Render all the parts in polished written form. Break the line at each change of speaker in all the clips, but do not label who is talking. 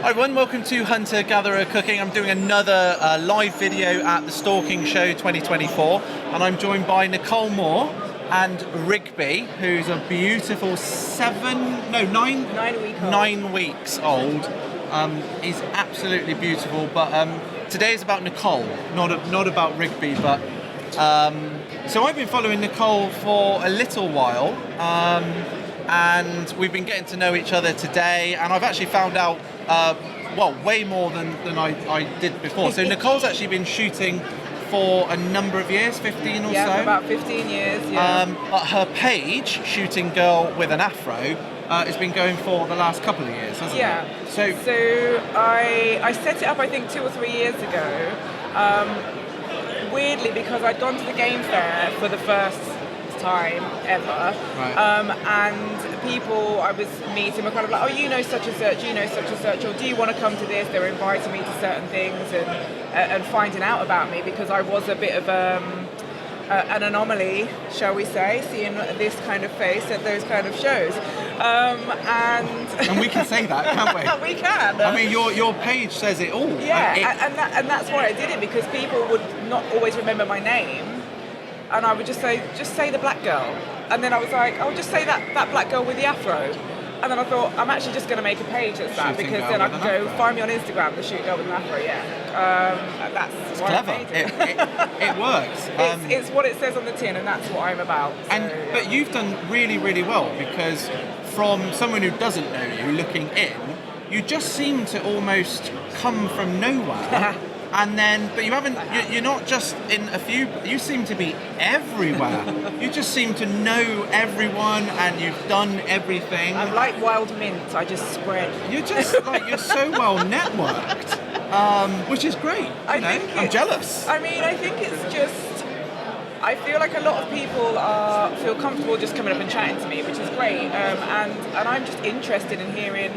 Hi everyone, welcome to Hunter Gatherer Cooking. I'm doing another live video at the Stalking Show 2024, and I'm joined by Nicole Moore and Rigby, who's a beautiful 9 weeks old. He's absolutely beautiful, but today is about Nicole, not about Rigby. But so I've been following Nicole for a little while, and we've been getting to know each other today, and I've actually found out way more than I did before. So Nicole's actually been shooting for a number of years, 15 or so?
Yeah, about 15 years, yeah.
But her page, Shooting Girl with an Afro, has been going for the last couple of years, hasn't it?
Yeah. So I set it up, I think, 2 or 3 years ago, weirdly, because I'd gone to the game fair for the first time ever,
right.
And people I was meeting were kind of like, oh, you know such and such, or do you want to come to this? They were inviting me to certain things and finding out about me, because I was a bit of an anomaly, shall we say, seeing this kind of face at those kind of shows.
And we can say that, can't we?
We can.
I mean, your page says it all.
Yeah, and that's why I did it, because people would not always remember my name. And I would just say the black girl. And then I was like, I'll just say that black girl with the Afro. And then I thought, I'm actually just going to make a page that's that, because then I can go find me on Instagram, the Shoot Girl with an Afro, yeah. That's
it's
why
clever.
I made it.
It works.
It's what it says on the tin, and that's what I'm about. So,
But you've done really, really well, because from someone who doesn't know you looking in, you just seem to almost come from nowhere. And then, but you haven't, you're not just in a few, you seem to be everywhere. You just seem to know everyone, and you've done everything.
I'm like wild mint, I just spread.
You're just like, you're so well networked, which is great. I'm jealous.
I mean, I think it's just, I feel like a lot of people feel comfortable just coming up and chatting to me, which is great. And I'm just interested in hearing.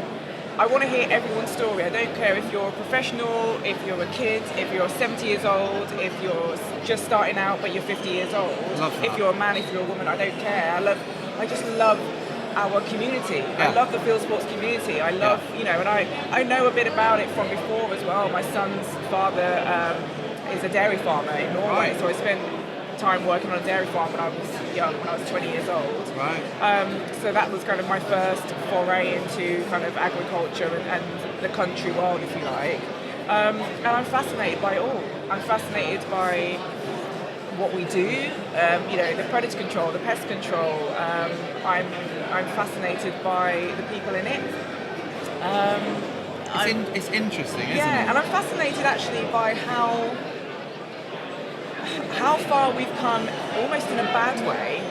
I want to hear everyone's story. I don't care if you're a professional, if you're a kid, if you're 70 years old, if you're just starting out but you're 50 years old, if you're a man, if you're a woman, I don't care. I just love our community. Yeah. I love the field sports community. I love, and I know a bit about it from before as well. My son's father is a dairy farmer in Norway, so I spent time working on a dairy farm when I was young, when I was 20 years old.
Right.
So that was kind of my first foray into kind of agriculture and the country world, if you like. And I'm fascinated by it all. I'm fascinated by what we do, the predator control, the pest control. I'm fascinated by the people in it.
It's interesting, isn't it?
Yeah, and I'm fascinated actually by how far we've come, almost in a bad way,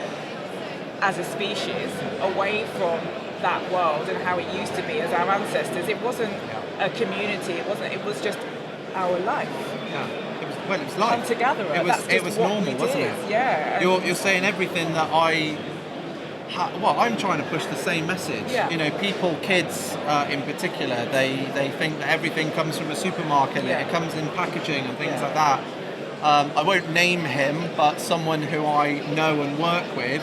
as a species, away from that world and how it used to be as our ancestors. It wasn't a community. It was just our life.
Yeah. It was life.
Hunter-gatherer.
It was normal, wasn't it?
Yeah.
You're saying everything that I'm trying to push the same message.
Yeah.
People, kids in particular, they think that everything comes from a supermarket, and it comes in packaging and things like that. I won't name him, but someone who I know and work with,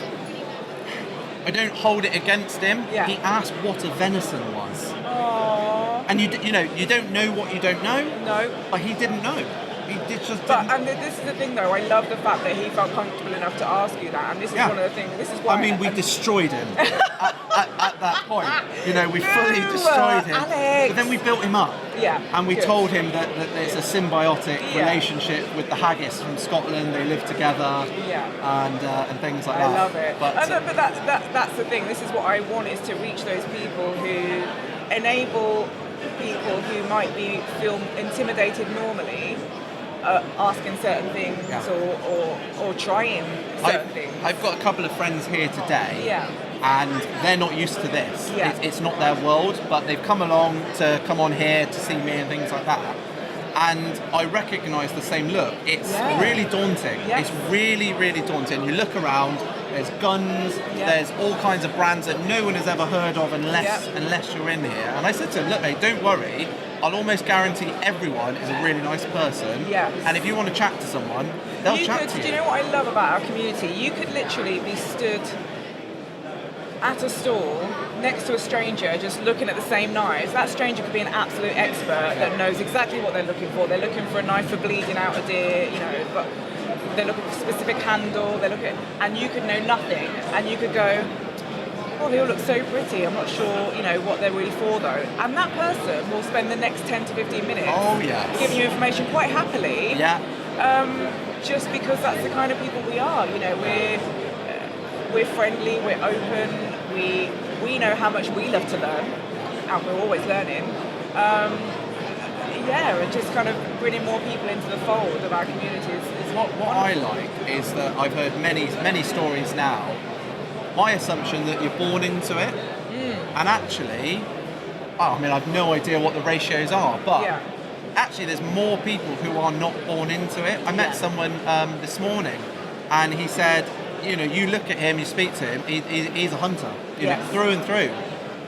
I don't hold it against him.
Yeah.
He asked what a venison was.
Aww.
And you don't know what you don't know.
No.
But he didn't know.
And this is the thing, though. I love the fact that he felt comfortable enough to ask you that, and this is one of the things. This is why.
I mean, we destroyed him at that point. We fully destroyed him.
Alex.
But then we built him up.
Yeah.
And we told him that there's a symbiotic relationship with the haggis from Scotland. They live together.
Yeah.
And things like that.
I love it.
But
that's the thing. This is what I want, is to reach those people who enable people who might feel intimidated normally. Asking certain things or trying certain things.
I've got a couple of friends here today,
and
they're not used to this.
Yeah.
It's not their world, but they've come along to come on here to see me and things like that. And I recognise the same look. It's really daunting. Yeah. It's really, really daunting. You look around, there's guns, there's all kinds of brands that no one has ever heard of unless you're in here. And I said to him, look mate, don't worry, I'll almost guarantee everyone is a really nice person.
Yeah.
And if you want to chat to someone, they'll chat to you.
Do you know what I love about our community? You could literally be stood at a stall next to a stranger just looking at the same knives. That stranger could be an absolute expert that knows exactly what they're looking for. They're looking for a knife for bleeding out a deer, but they're looking for a specific handle. And you could know nothing, and you could go, oh, they all look so pretty. I'm not sure, what they're really for though. And that person will spend the next 10 to 15 minutes giving you information quite happily.
Yeah.
Just because that's the kind of people we are. We're friendly, we're open, we know how much we love to learn, and we're always learning. And just kind of bringing more people into the fold of our communities is
what I like is that I've heard many stories now. My assumption that you're born into it, and actually, I've no idea what the ratios are, but actually there's more people who are not born into it. I met someone this morning, and he said, you look at him, you speak to him, he's a hunter, through and through.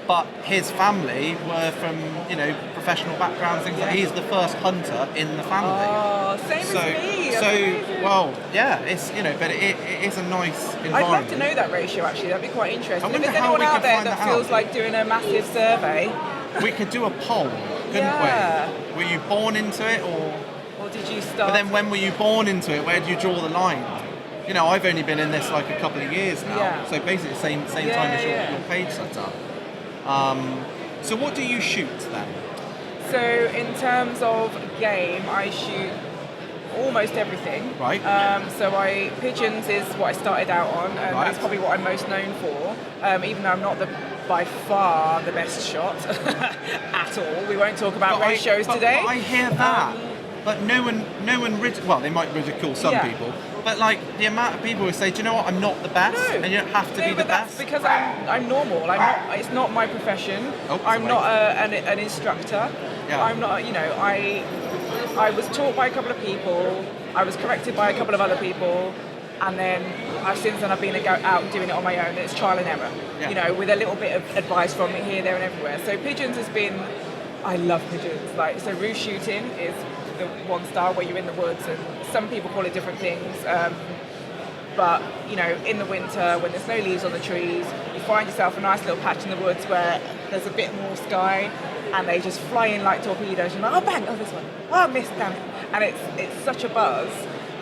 But his family were from, professional backgrounds, things like that. He's the first hunter in the family.
Oh, same as me. That's amazing.
Well, yeah, it's, but it is a nice environment.
I'd love to know that ratio, actually. That'd be quite interesting. If there's
how
anyone
we
out
could
there
find
that
that
feels
out.
like doing a massive survey.
We could do a poll, couldn't we? Were you born into it,
or did you start?
But then when were you born into it? Where do you draw the line? I've only been in this like a couple of years now, so basically the same time as your page set up. So what do you shoot then?
So in terms of game, I shoot almost everything.
Right.
So pigeons is what I started out on, and that's probably what I'm most known for. Even though I'm not by far the best shot at all. We won't talk about ratios today.
I hear that. But no one they might ridicule some people, but like the amount of people who say, do you know what, I'm not the best, and you don't have to be the best.
That's because I'm normal. It's not my profession. I'm not an instructor.
Yeah.
I'm not. I was taught by a couple of people. I was corrected by a couple of other people, and then since then I've been out doing it on my own. It's trial and error. Yeah. With a little bit of advice from me here, there, and everywhere. So pigeons has been. I love pigeons. So roost shooting is the one style where you're in the woods, and some people call it different things. But in the winter when there's no leaves on the trees, you find yourself a nice little patch in the woods where there's a bit more sky, and they just fly in like torpedoes. You're like, oh bang, oh this one, oh I missed, damn it. And it's such a buzz,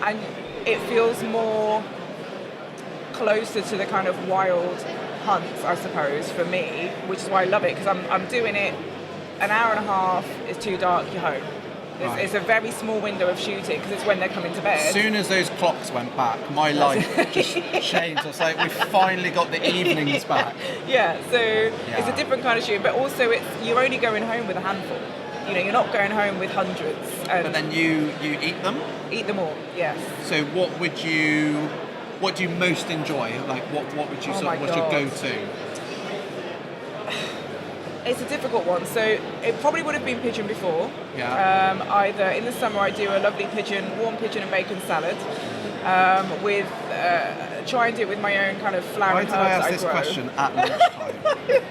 and it feels more closer to the kind of wild hunts, I suppose, for me, which is why I love it, because I'm doing it an hour and a half, it's too dark, you're home. It's a very small window of shooting because it's when they're coming to bed.
As soon as those clocks went back, my life just changed. I was like, we finally got the evenings back.
So it's a different kind of shooting, but also you're only going home with a handful. You're not going home with hundreds.
But then you eat them?
Eat them all, yes.
So what do you most enjoy? Like what would you what's your go-to?
It's a difficult one. So it probably would have been pigeon before.
Yeah.
Either in the summer I do a lovely warm pigeon and bacon salad. With try and do it with my own kind of flower and herbs
I ask
I
this
grow.
question at lunchtime?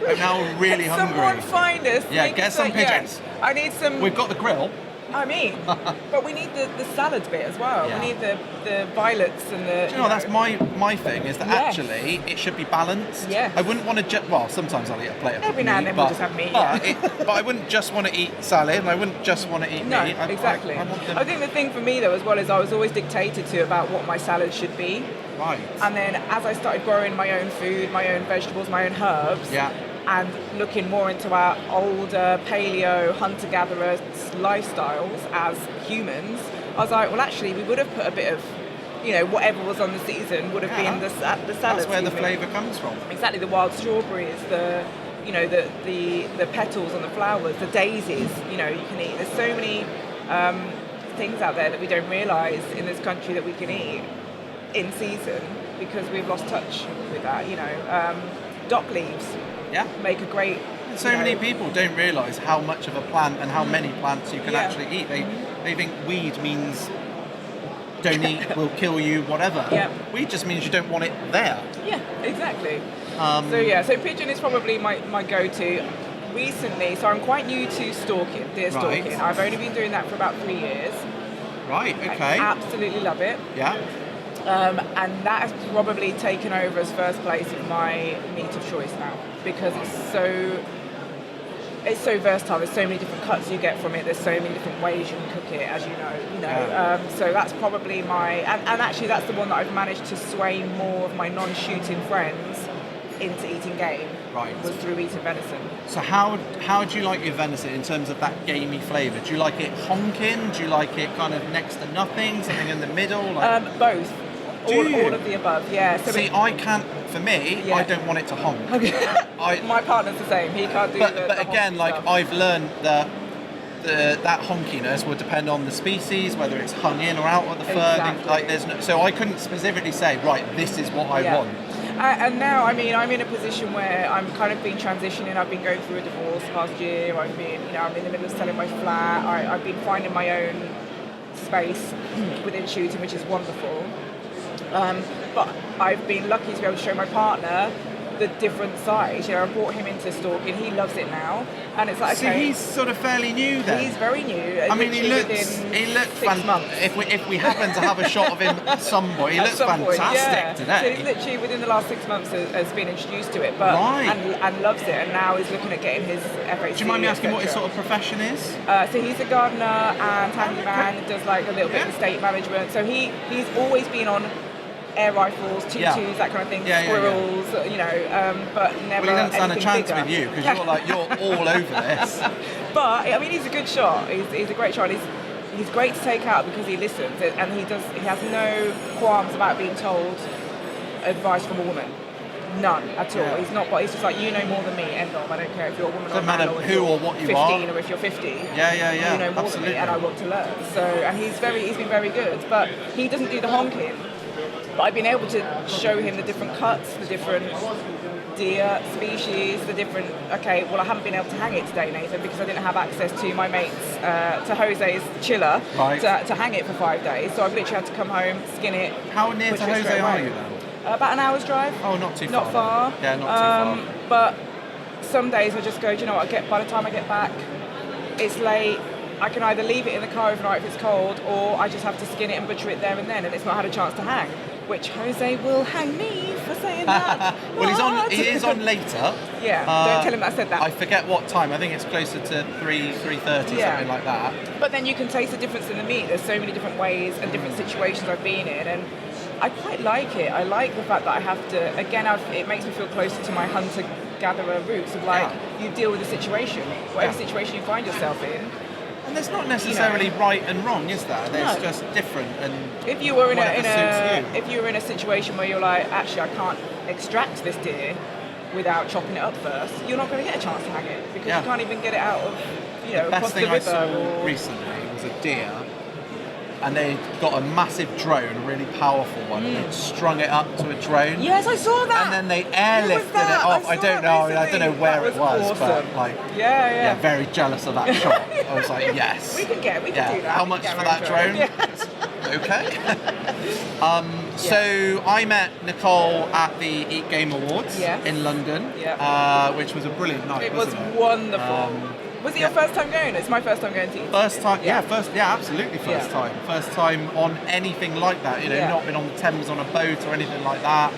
I'm now really hungry.
Someone find us.
Yeah, get some pigeons.
I need some.
We've got the grill.
But we need the salad bit as well.
Yeah.
We need the violets and the.
Do you know, that's my thing, is that actually it should be balanced.
Yeah.
I wouldn't want to sometimes I'll eat a plate of
every
meat,
now and then we'll just have meat.
But I wouldn't just want to eat salad, and I wouldn't just want to eat
no,
meat.
Exactly. I think the thing for me though as well is I was always dictated to about what my salad should be.
Right.
And then as I started growing my own food, my own vegetables, my own herbs.
Yeah.
And looking more into our older paleo hunter-gatherer lifestyles as humans, I was like, well, actually, we would have put a bit of, whatever was on the season would have been the salad.
That's where the flavour comes from.
Exactly, the wild strawberries, the petals on the flowers, the daisies. You can eat. There's so many things out there that we don't realise in this country that we can eat in season because we've lost touch with that. Dock leaves.
Yeah.
Make a great.
So many people don't realise how much of a plant and how many plants you can actually eat. They think weed means don't eat, will kill you, whatever.
Yeah.
Weed just means you don't want it there.
Yeah, exactly. So pigeon is probably my go-to. Recently, so I'm quite new to stalking, deer stalking.
Right.
I've only been doing that for about 3 years.
Right, okay.
I absolutely love it.
Yeah.
And that has probably taken over as first place of my meat of choice now, because it's so versatile. There's so many different cuts you get from it. There's so many different ways you can cook it, as you know. So that's probably and actually that's the one that I've managed to sway more of my non-shooting friends into eating game.
Right.
Was through eating venison.
So how do you like your venison in terms of that gamey flavour? Do you like it honking? Do you like it kind of next to nothing? Something in the middle? Like...
Both.
Do
all of the above, yeah. So
see, I can't. For me, I don't want it to honk.
Okay. My partner's the same. He can't do
But again, like stuff. I've learned that that honkiness would depend on the species, whether it's hung in or out of the fur.
Exactly.
Like so I couldn't specifically say, right, this is what I want.
And now, I mean, I'm in a position where I'm kind of been transitioning. I've been going through a divorce past year. I'm in the middle of selling my flat. I've been finding my own space within shooting, which is wonderful. But I've been lucky to be able to show my partner the different sides. I brought him into stalking. He loves it now, and it's like, okay.
So he's sort of fairly new then.
He's very new.
I mean, he looks
6 months.
If we happen to have a shot of him at some point, he looks fantastic today.
So he's literally within the last 6 months has been introduced to it, but and loves it, and now he's looking at getting his FHC.
Do you mind me asking what his sort of profession is?
So he's a gardener and handyman. Does like a little bit of estate management. So he's always been on air rifles, tutus, that kind of thing, squirrels, but never.
Well, he doesn't stand a chance
bigger.
with you because you're all over this.
But I mean, he's a good shot. He's a great shot. He's great to take out because he listens, and he has no qualms about being told advice from a woman. None at all.
Yeah.
He's not. But he's just like, you know more than me. End of. I don't care if you're a woman or a man, or
who or what you
15
are.
or if you're 50.
Yeah.
You know more than me, and I want to learn. So, and he's been very good. But he doesn't do the honking. But I've been able to show him the different cuts, the different deer species, the different. Okay, well, I haven't been able to hang it today, Nathan, because I didn't have access to my mate's, to Jose's chiller to hang it for 5 days. So I've literally had to come home, skin it.
How near to Jose are you then?
About an hour's drive.
Oh, not too far.
Not far.
Yeah, not too far.
But some days I just go, do you know what? By the time I get back, it's late. I can either leave it in the car overnight if it's cold, or I just have to skin it and butcher it there and then, and it's not had a chance to hang. Which Jose will hang me for saying that.
Well, he is on later.
Yeah, don't tell him that I said that.
I forget what time. I think it's closer to 3:30, something like that.
But then you can taste the difference in the meat. There's so many different ways and different situations I've been in, and I quite like it. I like the fact that I have to. Again, it makes me feel closer to my hunter-gatherer roots of you deal with the situation, whatever situation you find yourself in.
And there's not necessarily right and wrong, is there? There's just different, and
if you were in a situation where you're like, actually, I can't extract this deer without chopping it up first, you're not going to get a chance to hang it because you can't even get it out of
the
across
best
the
thing
river.
I saw recently was a deer, and they got a massive drone, a really powerful one, and they strung it up to a drone.
Yes, I saw that.
And then they airlifted it off. I don't know where it was,
awesome.
but
yeah,
very jealous of that shot. I was like, yes.
We can do that.
How much for that drone? Okay. So I met Nicole at the Eat Game Awards in London, which was a brilliant night.
It was wonderful. Was it your first time going? It's my first time going to Eat.
First time, absolutely first time. First time on anything like that. Not been on the Thames on a boat or anything like that.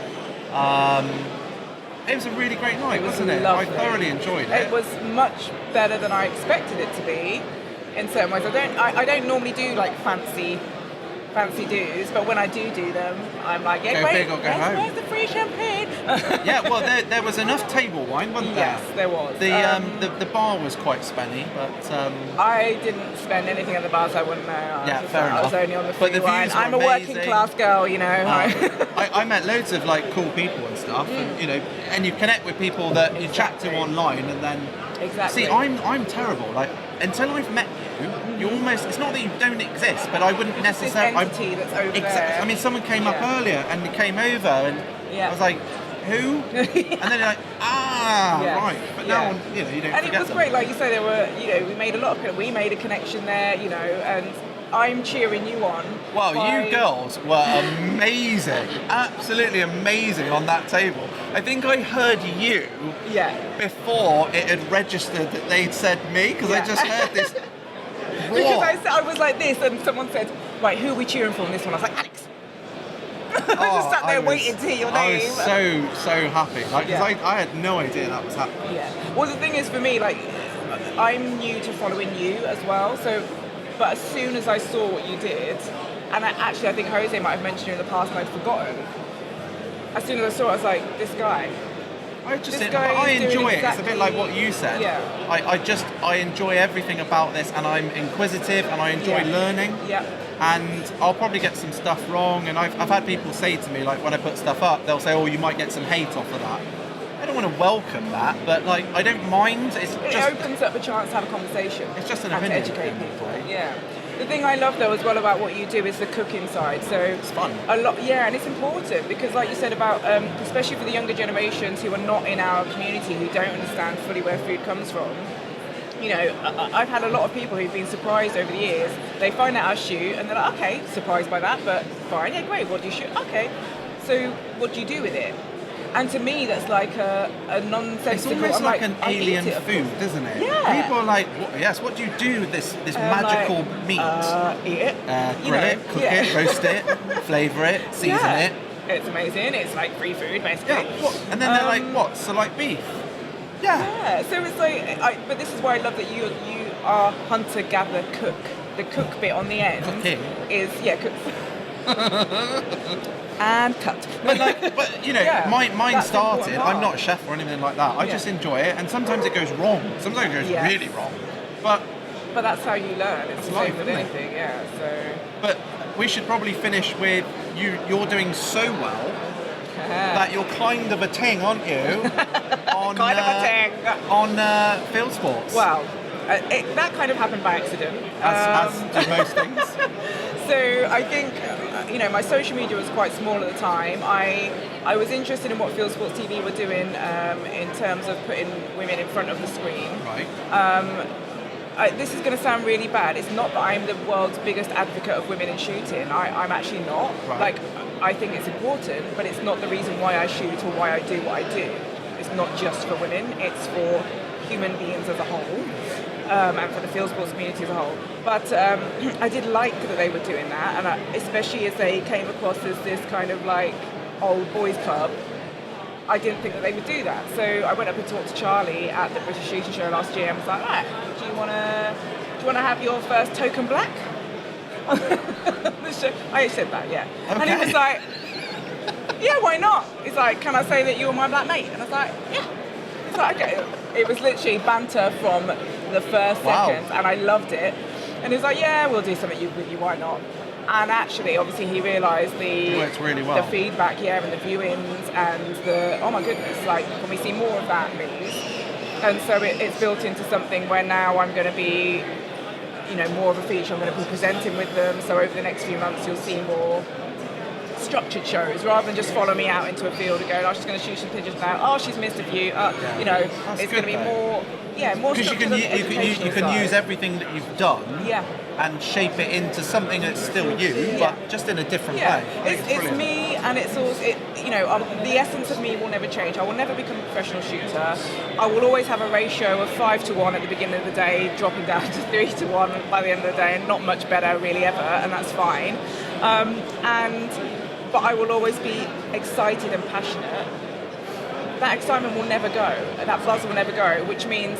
It was a really great night, wasn't it?
Lovely.
I thoroughly enjoyed it.
It was much better than I expected it to be in certain ways. I don't normally do like fancy do's, but when I do them, I'm like,
go big or go home.
Where's the free champagne?
Well, there was enough table wine, wasn't there?
Yes, there was.
The bar was quite spenny, but
I didn't spend anything at the bar, so I wouldn't know.
Fair enough.
I was only on the free wine. I'm a
amazing.
working class girl,
I met loads of like cool people and stuff, and you connect with people that you chat to online, and then
exactly.
See, I'm terrible. Like until I've met you almost. It's not that you don't exist, but I wouldn't necessarily.
This entity that's over there.
I mean, someone came up earlier and they came over, and I was like, who? And then you're like, right. But now, you don't.
And it was great, like you say. There were, we made a connection there, and I'm cheering you on.
Well, you girls were amazing, absolutely amazing on that table. I think I heard you before it had registered that they'd said me, because I just heard this.
Because I was like this, and someone said, right, who are we cheering for in this one? I was like, Alex. just sat there waiting to hear your name.
I was so happy. Like, 'cause I had no idea that was happening.
Yeah. Well, the thing is for me, like, I'm new to following you as well. So, but as soon as I saw what you did, and I think Jose might have mentioned you in the past and I'd forgotten. As soon as I saw it, I was like, this guy.
I enjoy it. It's a bit like what you said.
Yeah.
I enjoy everything about this, and I'm inquisitive, and I enjoy learning.
Yeah.
And I'll probably get some stuff wrong, and I've had people say to me, like, when I put stuff up, they'll say, oh, you might get some hate off of that. I don't want to welcome that, but like, I don't mind. It
opens up a chance to have a conversation.
It's just an
and
opinion.
to educate people. Yeah. The thing I love though as well about what you do is the cooking side. So
it's fun.
And it's important because, like you said about, especially for the younger generations who are not in our community, who don't understand fully where food comes from. You know, I've had a lot of people who've been surprised over the years. They find out I shoot and they're like, okay, surprised by that, but fine, yeah, great. What do you shoot? Okay, so what do you do with it? And to me, that's like a nonsensical.
It's almost like an alien food, isn't it?
Yeah.
People are like, what do you do with this magical meat?
Eat it.
Grill it, cook it, roast it, flavour it, season it.
It's amazing. It's like free food, basically.
Yeah. And then they're like, what? So like beef?
Yeah. So it's like, but this is why I love that you are hunter-gatherer cook. The cook bit on the end is cook. And cut.
But you know, mine started. I'm not a chef or anything like that. I just enjoy it, and sometimes it goes wrong. Sometimes it goes really wrong. But
that's how you learn. It's the same with anything. Yeah. So.
But we should probably finish with you. You're doing so well that you're kind of a ting, aren't you? On field sports.
Well, that kind of happened by accident.
As do most things.
So I think, my social media was quite small at the time. I was interested in what Field Sports TV were doing in terms of putting women in front of the screen.
Right.
This is going to sound really bad. It's not that I'm the world's biggest advocate of women in shooting. I'm actually not.
Right.
Like, I think it's important, but it's not the reason why I shoot or why I do what I do. It's not just for women. It's for human beings as a whole. And for the field sports community as a whole. But I did like that they were doing that, and especially as they came across as this kind of like old boys club, I didn't think that they would do that. So I went up and talked to Charlie at the British Shooting Show last year and was like, right, do you want to have your first token black? I said that, yeah. Okay. And he was like, yeah, why not? He's like, can I say that you were my black mate? And I was like, yeah. He's like, okay. It was literally banter from the first second, and I loved it. And he was like, yeah, we'll do something with you, why not? And actually, obviously, he realised
works really well.
The feedback, and the viewings, and the, oh my goodness, like, can we see more of that, please? And so it's built into something where now I'm going to be, more of a feature. I'm going to be presenting with them. So over the next few months, you'll see more structured shows rather than just follow me out into a field and go, oh, she's going to shoot some pigeons now. Oh, she's missed a few. It's going to be more structured.
Because you can use everything that you've done and shape it into something that's still you, but just in a different way.
It's me, and it's also the essence of me will never change. I will never become a professional shooter. I will always have a ratio of 5-1 at the beginning of the day, dropping down to 3-1 by the end of the day, and not much better really ever, and that's fine. But I will always be excited and passionate. That excitement will never go. That buzz will never go, which means,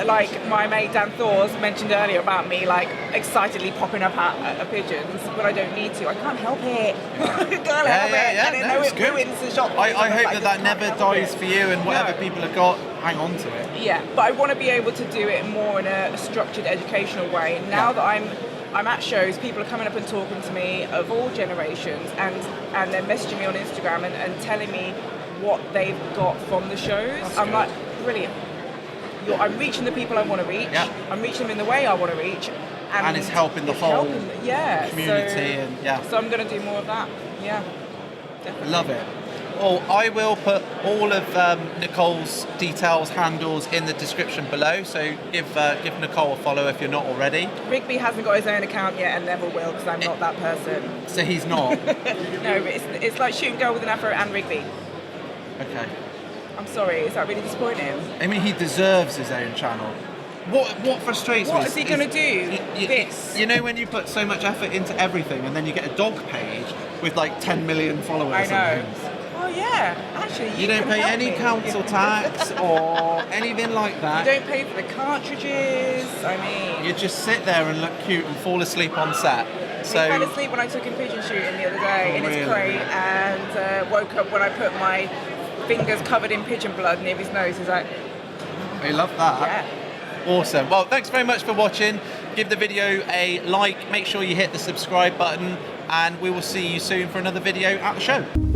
like my mate Dan Thors mentioned earlier about me, like, excitedly popping up at pigeons, but I don't need to. I can't help it. I can't help it. And I know it ruins the shot.
I hope that never dies for you, and whatever people have got, hang on to it.
Yeah, but I want to be able to do it more in a structured, educational way. Now that I'm at shows, people are coming up and talking to me of all generations, and they're messaging me on Instagram and telling me what they've got from the shows. I'm like, brilliant. I'm reaching the people I want to reach. Yeah. I'm reaching them in the way I want to reach. And
it's helping the whole community.
So I'm going to do more of that. Yeah, definitely.
Love it. Well, I will put all of Nicole's details, handles in the description below, so give Nicole a follow if you're not already.
Rigby hasn't got his own account yet and never will, because I'm not that person.
So he's not?
No, it's like Shooting Girl with an Afro and Rigby.
Okay.
I'm sorry, is that really disappointing?
I mean, he deserves his own channel. What frustrates me?
What is he going to do? This.
You know when you put so much effort into everything and then you get a dog page with like 10 million followers.
I know.
And things.
Oh yeah, actually.
You don't
can
pay
help
any
me.
council tax or anything like that.
You don't pay for the cartridges. I mean.
You just sit there and look cute and fall asleep on set.
He fell asleep when I took him pigeon shooting the other day in his
really?
crate, and woke up when I put my fingers covered in pigeon blood near his nose. He's like,
I love that.
yeah.
Awesome. Well, thanks very much for watching. Give the video a like. Make sure you hit the subscribe button, and we will see you soon for another video at the show.